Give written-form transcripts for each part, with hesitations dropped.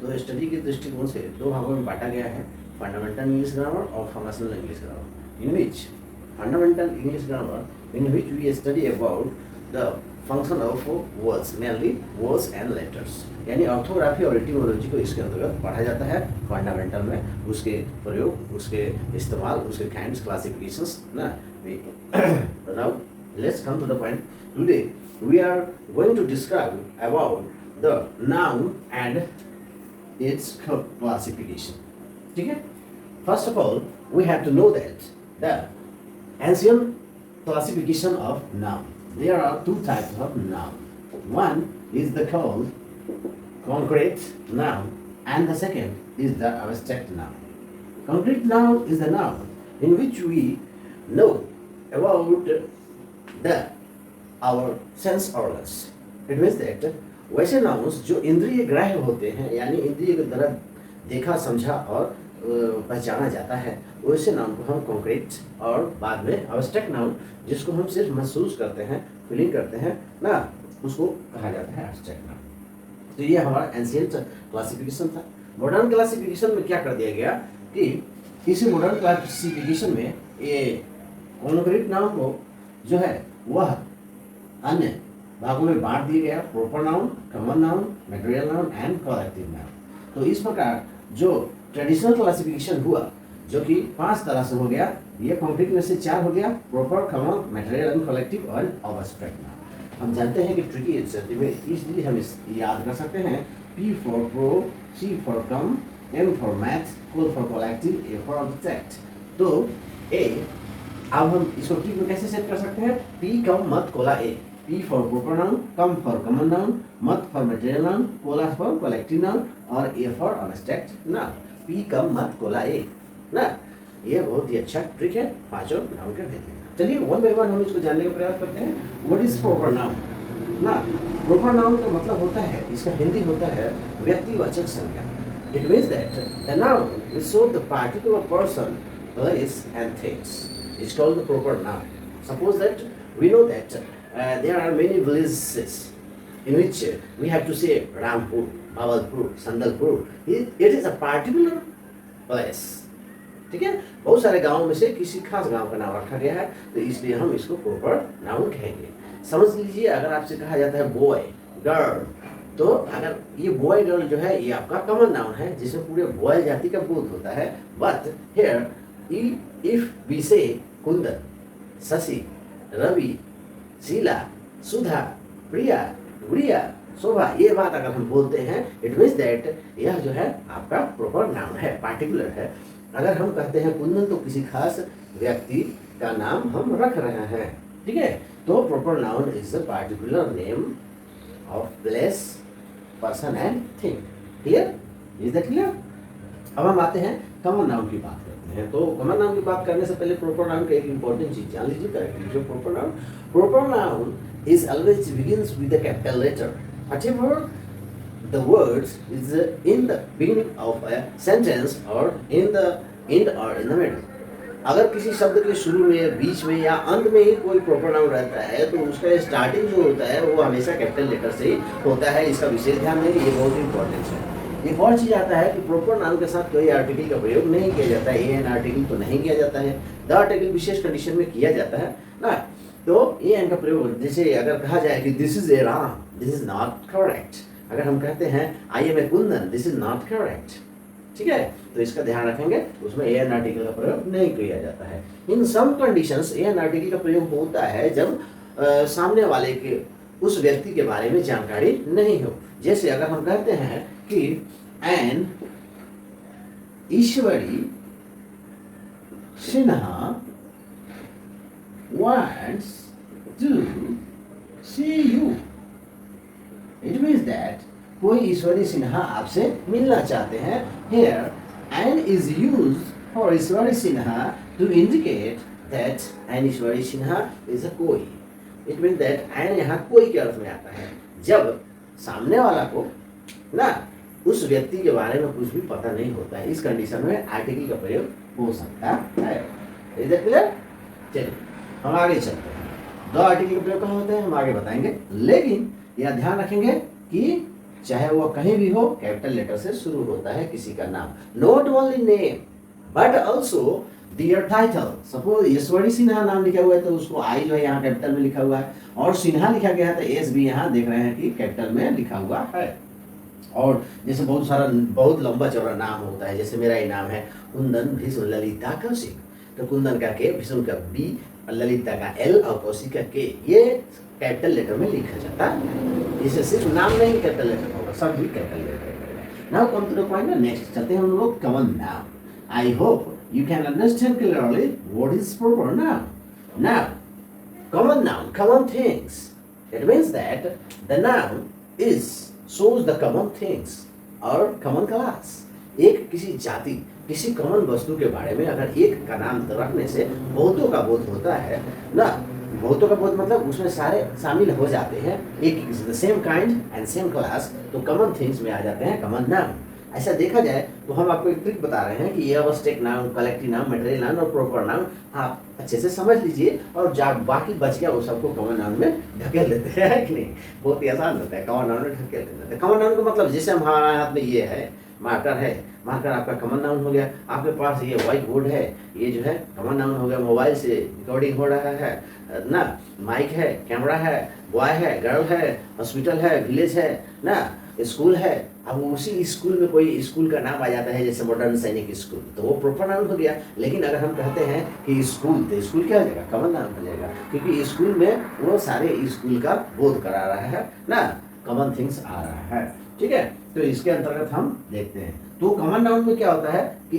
तो स्टडी के दृष्टिकोण से दो भागों में बांटा गया है, फंडामेंटल इंग्लिश ग्रामर और functional English grammar. In which fundamental English grammar in which we study about the function of words, mainly words and letters, यानी ऑर्थोग्राफी और एटिमोलॉजी को इसके अंतर्गत पढ़ा जाता है फंडामेंटल में, उसके प्रयोग, उसके इस्तेमाल, उसके काइंड्स, क्लासिफिकेशंस ना। Now let's come to the point. Today we are going to describe about the noun and its classification. ठीक है, first of all we have to know that the ancient classification of noun. There are two types of noun. One is the called concrete noun and the second is the abstract noun. Concrete noun is the noun in which we know about the our sense organs. It means that वैसे nouns जो इंद्रिय ग्राह्य होते हैं, यानी इंद्रिय के द्वारा देखा, समझा और पहचाना जाता है, वैसे नाउन को हम कॉन्क्रीट और बाद में एब्स्ट्रैक्ट नाउन जिसको हम सिर्फ महसूस करते हैं, फीलिंग करते हैं ना, उसको कहा जाता है एब्स्ट्रैक्ट नाउन। तो ये हमारा एंशिएंट क्लासिफिकेशन था। मॉडर्न क्लासिफिकेशन में क्या कर दिया गया कि इसी मॉडर्न क्लासिफिकेशन में ये कॉन्क्रीट नाउन को जो है वह अन्य भागों में बांट दिया गया, proper noun, common noun, material noun and collective noun. तो इस प्रकार जो ट्रेडिशनल क्लासिफिकेशन हुआ, जो कि 5 तरह से हो गया, ये कॉन्क्रीट में से 4 हो गया, proper, common, material and collective और एब्स्ट्रैक्ट नाउन। हम जानते हैं कि ट्रिकी एंसर में इसलिए हम इस याद कर सकते हैं, P for pro, C for come, M for math, O for collective, A for abstract. तो A, अब हम इसको ट्रिक में कैसे सेट कर सकते हैं? P कम मत कोला A, P for proper noun, कम फॉर कॉमन नाउन, मत फॉर मटेरियल नाउन, कोला फॉर कलेक्टिव नाउन और A for abstract noun. P कम मत कोला A ना, ये बहुत ही अच्छा ट्रिक है पांचों नाउन के भेदने का। चलिए वन बाय वन हम इसको जानने का प्रयास करते हैं। व्हाट इज प्रॉपर नाउन ना? प्रॉपर नाउन का मतलब होता है, इसका हिंदी होता है व्यक्तिवाचक संज्ञा। It means that the noun which show the particular person, place and things is called the proper noun. Suppose that we know that there are many villages in which we have to say Rampur, Bawalpur, Sandalpur. It is a particular place. ठीक है, बहुत सारे गांवों में से किसी खास गांव का नाम रखा गया है, तो इसलिए हम इसको प्रॉपर नाउन कहेंगे। समझ लीजिए, अगर आपसे कहा जाता है बॉय गर्ल, तो अगर ये बॉय गर्ल जो है ये आपका कॉमन नाउन है जिसमें पूरे बॉय जाति का बोध होता है। बट हियर इफ वी से कुंदन, शशि, रवि, शीला, सुधा, प्रिया, गुड़िया, शोभा, ये बात अगर हम बोलते हैं, इट मीन्स दैट यह जो है आपका प्रॉपर नाउन है, पार्टिकुलर है। अगर हम कहते हैं कुंदन, तो किसी खास व्यक्ति का नाम हम रख रहे हैं। ठीक है, तो proper noun is the particular name of place, person and thing. Clear? Is that clear? अब हम आते हैं कॉमन नाउन की बात करते हैं। तो कॉमन नाउन की बात करने से पहले प्रॉपर नाउन का एक इंपॉर्टेंट चीज जान लीजिए। करेक्ट, जो proper noun is always begins with a capital letter. Whatever the words is in the beginning of a sentence or in the end or in the middle. अगर किसी शब्द के शुरू में, बीच में या अंत में ही कोई प्रॉपर नाउन रहता है, तो उसका स्टार्टिंग जो होता है वो हमेशा कैपिटल लेटर से ही होता है। इसका विशेष ध्यान देंगे, ये बहुत इंपॉर्टेंट है। एक और चीज आता है कि प्रॉपर नाउन के साथ कोई आर्टिकल का प्रयोग नहीं किया जाता है। एन आर्टिकल तो नहीं किया जाता है, द आर्टिकल विशेष कंडीशन में किया जाता है ना। तो ये एन का प्रयोग, जैसे अगर कहा जाए कि this is a Ram, this is not correct. अगर हम कहते हैं I am a Kundan, this is not correct. ठीक है, तो इसका ध्यान रखेंगे, उसमें ए एन आर्टिकल का प्रयोग नहीं किया जाता है। In some conditions a an article का प्रयोग होता है जब सामने वाले के उस व्यक्ति के बारे में जानकारी नहीं हो। जैसे अगर हम कहते हैं कि an Ishwari Sinha wants to see you. It means that कोई ईश्वरी सिन्हा आपसे मिलना चाहते हैं। Here, an is used for Ishwari Sinha to indicate that an Ishwari Sinha is a कोई. It means that an यहाँ कोई के अर्थ में आता है जब सामने वाला को ना उस व्यक्ति के बारे में कुछ भी पता नहीं होता है। इस कंडीशन में आर्टिकल का प्रयोग हो सकता है। Is that clear? चलिए हम आगे चलते हैं। दो आर्टिकल का प्रयोग कहाँ होते हैं हम आगे बताएंगे, लेकिन यह ध्यान रखेंगे कि चाहे वो कहीं भी हो, कैपिटल लेटर से शुरू होता है किसी का नाम। Not only name but also their title. Suppose Ishwari Sinha नाम लिखा हुआ है तो उसको आई जो है यहाँ कैपिटल में लिखा हुआ है, और सिन्हा लिखा गया है तो एस भी यहाँ देख रहे हैं कि कैपिटल में लिखा हुआ है। और जैसे बहुत लंबा चौड़ा नाम होता है, जैसे मेरा ही नाम है कुंदन भीष्म ललिता कौशिक, तो कुंदन का के, भीष्म का बी, ललिता का एल और कौशिक का के, ये कैपिटल लेटर में लिखा जाता है। इसे सिर्फ नाम नहीं कैपिटल लेटर होगा, सब भी capital letter. Now come to the point, next चलते हैं हम लोग common noun. I hope you can understand clearly what is proper noun. Now, common noun, common things. It means that the noun shows the common things or common class. एक किसी जाति, किसी common वस्तु के बारे में अगर एक का नाम रखने से बहुतों का बोध होता है ना, बहुतों का बोध मतलब उसमें सारे शामिल हो जाते हैं, एक the same kind and same class, तो कॉमन थिंग्स में आ जाते हैं कॉमन नाउन। ऐसा देखा जाए तो हम आपको एक ट्रिक बता रहे हैं कि ये abstract noun, collective noun, material noun और प्रॉपर नाउन आप अच्छे से समझ लीजिए, और बाकी बच गया वो सबको कॉमन नाउन में ढकेल देते हैं कि नहीं। बहुत ही आसान होता है कॉमन नाउन में ढकेल देते हैं। कॉमन नाउन का मतलब जैसे हमारे हाथ में ये है मार्कर है, मार्कर आपका कॉमन नाउन हो गया। आपके पास ये व्हाइट बोर्ड है, ये जो है कॉमन नाउन हो गया। मोबाइल से रिकॉर्डिंग हो रहा है ना, माइक है, कैमरा है, बॉय है, गर्ल है, हॉस्पिटल है, विलेज है ना, स्कूल है। अब उसी स्कूल में कोई स्कूल का नाम आ जाता है, जैसे मॉडर्न सैनिक स्कूल, तो वो प्रॉपर नाउन हो गया। लेकिन अगर हम कहते हैं कि स्कूल, तो स्कूल क्या हो जाएगा, कॉमन नाउन हो जाएगा, क्योंकि स्कूल में वो सारे स्कूल का बोध करा रहा है ना, कॉमन थिंग्स आ रहा है। ठीक है, तो इसके अंतर्गत हम देखते हैं। तो कॉमन नाउन में क्या होता है कि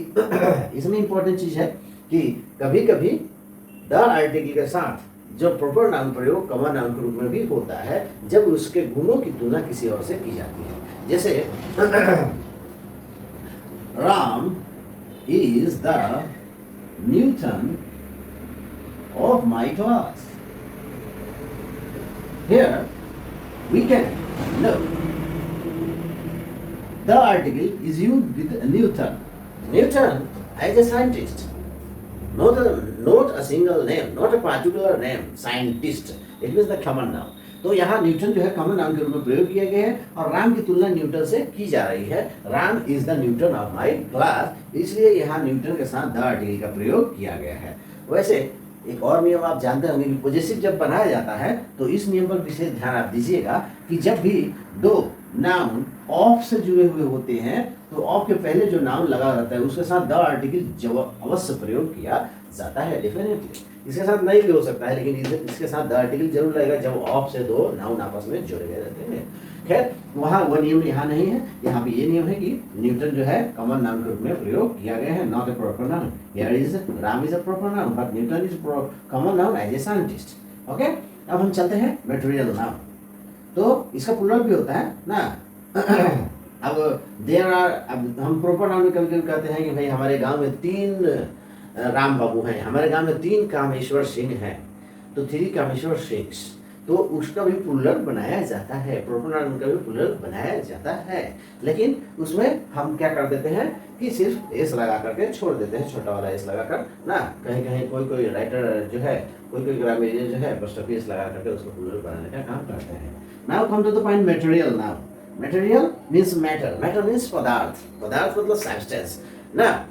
इसमें इंपॉर्टेंट चीज है कि कभी कभी द आर्टिकल के साथ जो प्रॉपर नाउन प्रयोग कॉमन नाउन के रूप में भी होता है, जब उसके गुणों की तुलना किसी और से की जाती है। जैसे Ram is the Newton of my class. Here we can know the article is used with Newton. Newton as a scientist, not a single name, not a particular name, scientist. It means the common noun. तो यहाँ Newton जो है common noun के रूप में प्रयोग किया गया है, और राम की तुलना न्यूटन से की जा रही है। Ram is the Newton of my class, इसलिए यहाँ न्यूटन के साथ द आर्टिकल का प्रयोग किया गया है। वैसे एक और नियम आप जानते होंगे कि पॉजेसिव जब बनाया जाता है तो इस नियम पर विशेष ध्यान आप दीजिएगा कि जब भी दो नाउन ऑफ से जुड़े हुए होते हैं तो ऑफ के पहले जो नाउन लगा रहता है उसके साथ द आर्टिकल अवश्य प्रयोग किया जाता है। डेफिनेटली इसके साथ नहीं भी हो सकता है, लेकिन इसके साथ द आर्टिकल जरूर लगेगा जब ऑफ से दो नाउन आपस में जोड़े गए रहते हैं। खैर, वहाँ वो नियम यहाँ नहीं है, यहाँ पे ये नियम है कि न्यूटन जो है कॉमन नाउन के रूप में प्रयोग किया गया है, not a proper noun. Here is Ram is a proper noun but Newton is common noun as a scientist. Okay, अब हम चलते हैं मटेरियल नाउन। तो इसका प्लूरल भी होता है ना। अब अब हम प्रॉपर नाउन में कभी कभी कहते हैं कि भाई हमारे गांव में 3 राम बाबू हैं, हमारे गांव में 3 कामेश्वर सिंह हैं, तो 3 कामेश्वर सिंह, तो उसका भी प्लूरल बनाया जाता है, प्रॉपर नाउन का भी प्लूरल बनाया जाता है। लेकिन उसमें हम क्या कर देते हैं कि सिर्फ एस लगा करके छोड़ देते हैं, छोटा वाला एस लगा कर ना। कहीं कहीं कोई राइटर जो है, कोई ग्रामीण जो है बस एस लगा करके उसको प्लूरल बनाने का काम करते हैं। Now come to the point material noun. Material means matter, matter means पदार्थ, पदार्थ मतलब सब्सटेंस ना,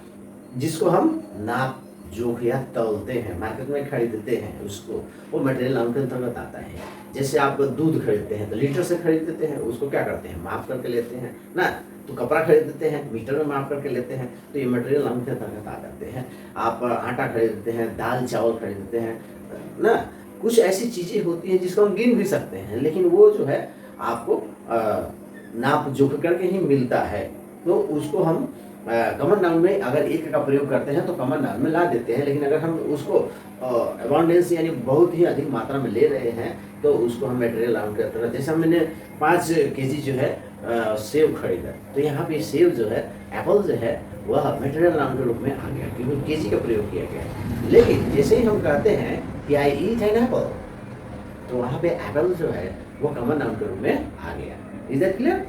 जिसको हम नाप जोख या तौलते हैं, मार्केट में खरीदते हैं, उसको वो मटेरियल नाउन के अंतर्गत आता है। जैसे आप दूध खरीदते हैं तो लीटर से खरीदते हैं, उसको क्या करते हैं, माप करके लेते हैं ना। तो कपड़ा खरीदते हैं, मीटर में माप करके लेते हैं, तो ये मटेरियल नाउन के अंतर्गत आ जाते हैं। आप आटा खरीदते हैं, दाल चावल खरीदते हैं ना, कुछ ऐसी चीज़ें होती हैं जिसको हम गिन भी सकते हैं, लेकिन वो जो है आपको नाप जोख करके ही मिलता है, तो उसको हम कॉमन नाउन में अगर एक का प्रयोग करते हैं तो कॉमन नाउन में ला देते हैं। लेकिन अगर हम उसको अबाउंडेंस यानी बहुत ही अधिक मात्रा में ले रहे हैं तो उसको हम मटेरियल नाउन के अंतर्गत, जैसे हमने 5 केजी जो है सेब खरीदा, तो यहाँ पे सेब जो है, एप्पल जो है, वह मटेरियल नाउन के रूप में आ गया क्योंकि केजी का प्रयोग किया गया। लेकिन जैसे ही हम कहते हैं कि आई ईट एन एप्पल, तो वहाँ पे एप्पल जो है वो कॉमन नाउन के रूप में आ गया। Is that clear?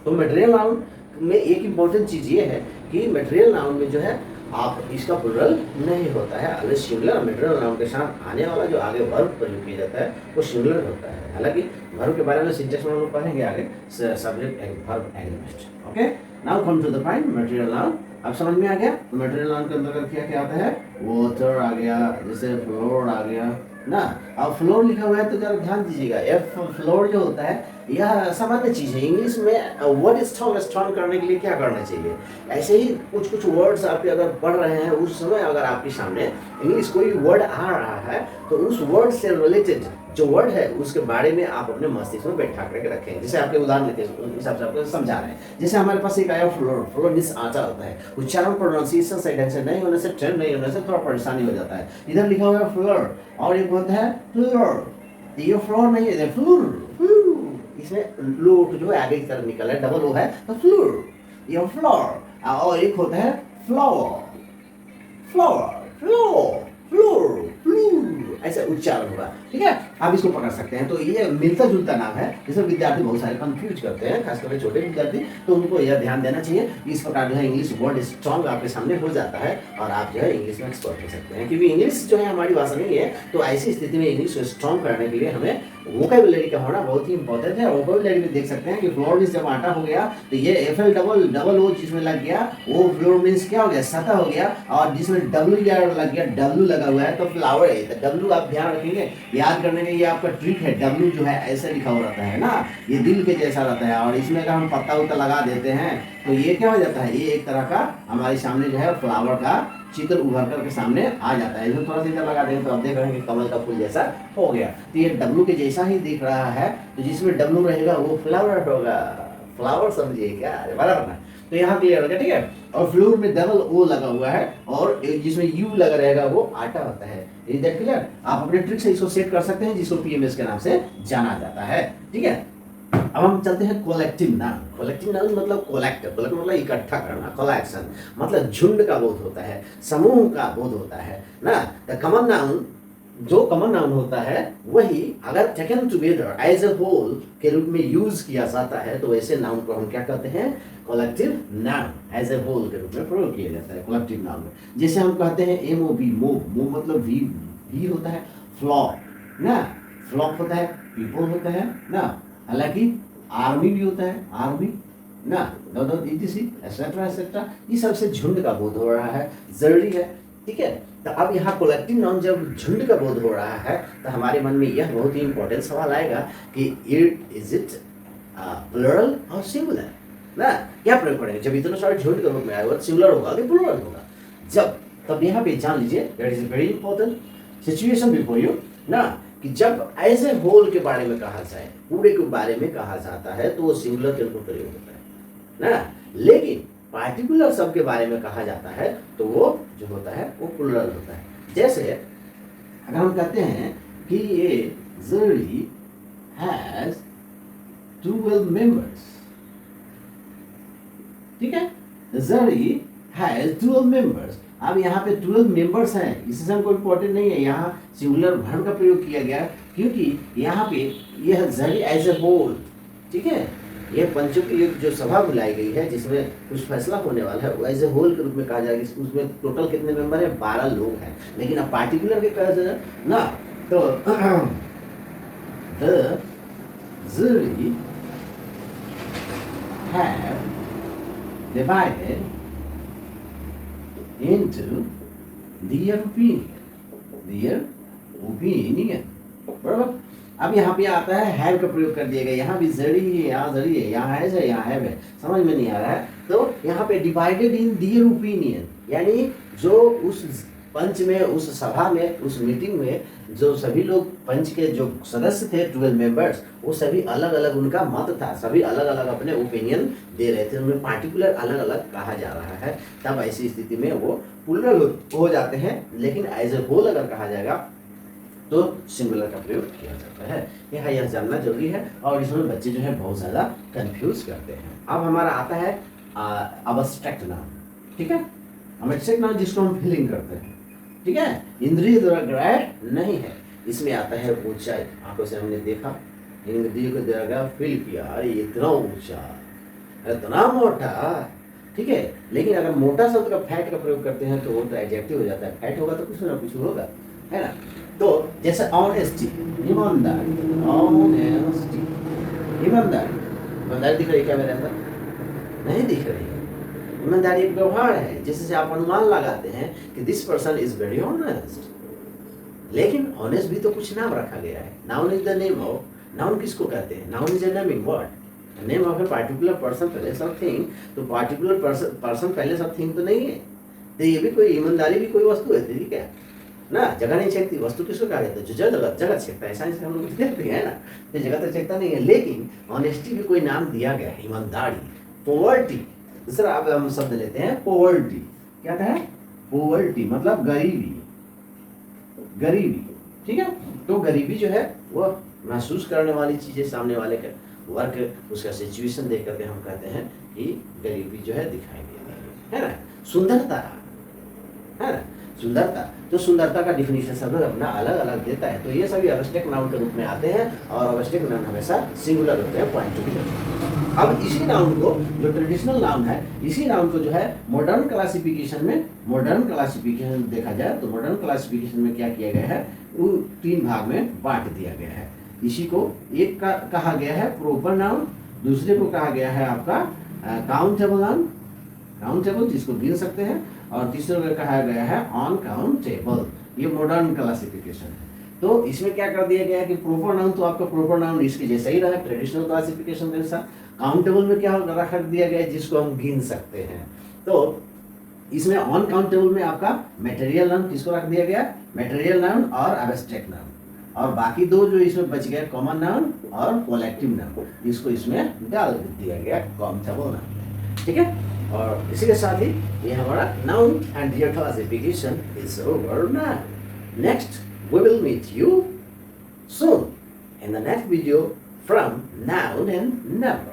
तो मटेरियल नाउन में एक इम्पॉर्टेंट चीज़ ये है कि मटेरियल नाउन में जो है आप इसका प्लूरल नहीं होता है, अलग सिंगुलर मटेरियल नाउन के साथ आने वाला जो आगे वर्ब प्रयोग किया जाता है वो सिंगुलर होता है। हालांकि वर्ब के बारे में सिंटेक्स में हम लोग पढ़ेंगे आगे, subject verb agreement. Okay, now come to the point, material noun. अब समझ में आ गया मटेरियल नाउन के अंतर्गत क्या क्या आता है? वाटर आ गया, जैसे फ्लोर आ गया ना। अब फ्लोर लिखा हुआ है तो जरा ध्यान दीजिएगा, एफ फ्लोर जो होता है यह सामान्य चीज़ है। इंग्लिश में वर्ड स्ट्रॉन्ग करने के लिए क्या करना चाहिए? ऐसे ही कुछ कुछ वर्ड्स आप अगर पढ़ रहे हैं, उस समय अगर आपके सामने इंग्लिश कोई वर्ड आ रहा है तो उस वर्ड से रिलेटेड जो वर्ड है उसके बारे में आप अपने मस्तिष्क में बैठा करके रखें। जैसे आपके उदाहरण के हिसाब से आपको समझा रहे हैं, जैसे हमारे पास एक आया फ्लोर। फ्लोर मीन्स आटा होता है, उच्चारण प्रोनाउंसिएशन सही ढंग से नहीं होने से, ट्रेंड नहीं होने से थोड़ा परेशानी हो जाता है। इधर लिखा हुआ है फ्लोर और एक होता है फ्लोर, ये फ्लोर नहीं है, फ्लोर। इसमें लोट जो है आगे की तरफ निकल है, डबल ओ है तो फ्लोर, ये फ्लोर। और एक होता है फ्लावर, फ्लावर, फ्लोर, फ्लोर, फ्लूर, ऐसे उच्चारण होगा। ठीक है, आप इसको पकड़ सकते हैं। तो ये मिलता जुलता नाम है, जिसमें विद्यार्थी बहुत सारे कंफ्यूज करते हैं, खासकर छोटे विद्यार्थी। तो उनको यह ध्यान देना चाहिए, इस प्रकार जो है इंग्लिश वर्ड स्ट्रॉन्ग आपके सामने हो जाता है और आप जो है इंग्लिश में एक्सपर्ट हो सकते हैं। क्योंकि इंग्लिश जो है हमारी भाषा नहीं है, तो ऐसी स्थिति में इंग्लिश को स्ट्रॉन्ग करने के लिए हमें वोकैबुलरी का होना बहुत ही इंपॉर्टेंट है। वोकैबुलरी में देख सकते हैं कि फ्लोर मीन्स जब आटा हो गया तो ये एफएल डबल ओ जिसमें लग गया वो फ्लोर मीन्स क्या हो गया? सतह हो गया। और जिसमें डब्ल्यू लग गया, डब्ल्यू लगा हुआ है तो फ्लावर है। तो डब्ल्यू आप ध्यान रखेंगे, याद करने के ये आपका ट्रिक है। डब्ल्यू जो है ऐसे लिखा हुआ रहता है ना, ये दिल के जैसा रहता है। और इसमें अगर हम पत्ता उत्ता लगा देते हैं तो ये क्या हो जाता है? ये एक तरह का हमारे सामने जो है फ्लावर का चित्र उभर करके सामने आ जाता है। इसमें थोड़ा सा इधर लगा देंगे तो आप देख रहे हैं कि कमल का फूल जैसा हो गया। तो ये डब्लू के जैसा ही दिख रहा है, तो जिसमें डब्लू रहेगा वो फ्लावर होगा। फ्लावर समझिए क्या, बराबर ना? तो यहाँ क्लियर हो गया, ठीक है। और फ्लोर में डबल ओ लगा हुआ है और जिसमें यू लगा रहेगा वो आटा होता है। Is that clear? आप अपने ट्रिक से इसको सेट कर सकते हैं, जिसको पीएमएस के नाम से जाना जाता है। ठीक है, अब हम चलते हैं कोलेक्टिव नाउन। कोलेक्टिव नाउन मतलब कोलेक्ट मतलब इकट्ठा करना, कोलेक्शन मतलब झुंड का बोध होता है, समूह का बोध होता है ना। द कॉमन नाउन, जो कॉमन नाउन होता है वही अगर taken together as a whole के रूप में यूज किया जाता है तो ऐसे नाउन को हम क्या कहते हैं? Collective noun, as a whole के रूप में प्रयोग किया जाता है कोलेक्टिव नाउन में। जैसे हम कहते हैं MOV, मूव मतलब वी होता है, फ्लॉक ना, फ्लॉक होता है, पीपल होता है ना। हालांकि आर्मी भी होता है, आर्मी ना, एटसेट्रा एटसेट्रा, ये सबसे झुंड का बोध हो रहा है, जरूरी है। ठीक है, तो अब यहाँ कोलेक्टिव नाउन जब झुंड का बोध हो रहा है तो हमारे मन में यह बहुत ही इंपॉर्टेंट सवाल आएगा कि इज इट प्लुरल और सिंगुलर ना। क्या प्रयोग करेंगे? जब इतना सारे झुंड के रूप में आएगा सिंगुलर होगा कि प्लुरल होगा? जब तब यहाँ पे जान लीजिए, that is very important situation before you ना, कि जब एज ए होल के बारे में कहा जाए, पूरे के बारे में कहा जाता है तो वो सिंगुलर के रूप में प्रयोग होता है ना। लेकिन पार्टिकुलर शब्द के बारे में कहा जाता है तो वो जो होता है वो प्लुरल होता है। जैसे अगर हम कहते हैं कि ये जुरी हैज 12 मेंबर्स, ठीक है, जुरी हैज 12 मेंबर्स। अब यहाँ पे 12 मेंबर्स हैं, इससे हमको इम्पोर्टेंट नहीं है, यहाँ सिंगुलर वर्ब का प्रयोग किया गया क्योंकि यहाँ पे यह जुरी एज ए होल, ठीक है, यह पंचों की एक जो सभा बुलाई गई है जिसमें कुछ फैसला होने वाला है, एज ए होल के रूप में कहा जाएगा। उसमें टोटल कितने मेंबर है? 12 लोग हैं। लेकिन अब पार्टिकुलर के कहा जाए ना तो the jury have divided into their opinion, बराबर। अब यहाँ पे आता है हैव का प्रयोग कर दिया गया, यहाँ भी जड़ी है, यहाँ जड़ी है, यहाँ है, यहाँ है, समझ में नहीं आ रहा है। तो यहाँ पे डिवाइडेड इन दियर ओपिनियन, यानी जो उस पंच में, उस सभा में, उस मीटिंग में जो सभी लोग पंच के जो सदस्य थे 12 मेंबर्स, वो सभी अलग अलग उनका मत था, सभी अलग अलग अपने ओपिनियन दे रहे थे, उनमें पार्टिकुलर अलग अलग कहा जा रहा है। तब ऐसी स्थिति में वो प्लुरल हो जाते हैं। लेकिन एज ए होल अगर कहा जाएगा तो सिंगुलर का प्रयोग किया जाता है। यह जानना जरूरी है और इसमें बच्चे जो है बहुत ज़्यादा कंफ्यूज करते हैं। अब हमारा आता है अब्स्ट्रैक्ट नाउन, ठीक है। अब्स्ट्रैक्ट नाउन जिसको हम फीलिंग करते हैं, ठीक है, इंद्रिय द्वारा ग्राह्य नहीं है। इसमें आता है ऊंचाई, आंखों से हमने देखा, इंद्रियों के द्वारा फील किया, अरे इतना ऊंचा, अरे इतना मोटा, ठीक है। लेकिन अगर मोटा शब्द का फैट का प्रयोग करते हैं तो वो तो एडजेक्टिव हो जाता है, फैट होगा तो कुछ ना कुछ होगा, है ना। तो जैसे ऑनेस्टी, ईमानदारी, ऑनेस्टी, ईमानदारी। ईमानदारी दिख रही है क्या मेरे अंदर? नहीं दिख रही है। ईमानदारी एक व्यवहार है जिससे आप अनुमान लगाते हैं कि this person is very honest. लेकिन ऑनेस्ट भी तो कुछ नाम रखा गया है। Noun is the name of, noun किसको कहते हैं? Noun is a naming word, name of a particular person place और थिंग। तो पार्टिकुलर पर्सन प्लेस और थिंग तो नहीं है। तो ये भी कोई, ईमानदारी भी कोई वस्तु है, ठीक है ना। जगह नहीं छेकती, वस्तु किसको कहा जाता है? जो जगह जगह छेकता है, साइंस हम लोग देखते हैं ना, तो जगह तो छेकता नहीं है। लेकिन ऑनेस्टी भी कोई नाम दिया गया है, ईमानदारी। पोवर्टी, दूसरा अब हम शब्द लेते हैं पोवर्टी। क्या है पोवर्टी? मतलब गरीबी, गरीबी, ठीक है। तो गरीबी जो है वो महसूस करने वाली चीजें, सामने वाले का वर्क, उसका सिचुएशन देख करके हम कहते हैं कि गरीबी जो है दिखाई दे रही है ना। सुंदरता, है ना, सुंदरता। तो सुंदरता का डिफिनीशन सब लोग अपना अलग अलग देता है। तो ये सभी अवस्टेक नाउन के रूप में आते हैं और अवस्टेक नाउन हमेशा सिंगुलर होते हैं, पॉइंट टू बी। अब इसी नाउन को, जो ट्रेडिशनल नाउन है, इसी नाउन को जो है मॉडर्न क्लासिफिकेशन में, मॉडर्न क्लासिफिकेशन देखा जाए तो मॉडर्न क्लासिफिकेशन में क्या किया गया है, वो 3 भाग में बांट दिया गया है। इसी को एक का कहा गया है प्रॉपर नाउन, दूसरे को कहा गया है आपका काउंटेबल नाउन, काउंटेबल जिसको गिन सकते हैं, और तीसरे को कहा गया है अनकाउंटेबल। ये मॉडर्न क्लासिफिकेशन है। तो इसमें क्या कर दिया गया है कि प्रॉपर नाउन तो आपका प्रॉपर नाउन इसके जैसा ही रहा, ट्रेडिशनल क्लासिफिकेशन जैसा। काउंटेबल में क्या रख दिया गया है? जिसको हम गिन सकते हैं। तो इसमें अनकाउंटेबल में आपका मटेरियल नाउन किसको रख दिया गया? मटेरियल नाउन और एब्स्ट्रैक्ट नाउन। और बाकी 2 जो इसमें बच गए, कॉमन नाउन और कोलेक्टिव नाउन, इसको इसमें डाल दिया गया काउंटेबल नाउन, ठीक है। और इसी के साथ ही ये हमारा noun and their classification is over now. Next we will meet you soon in the next video from noun and number.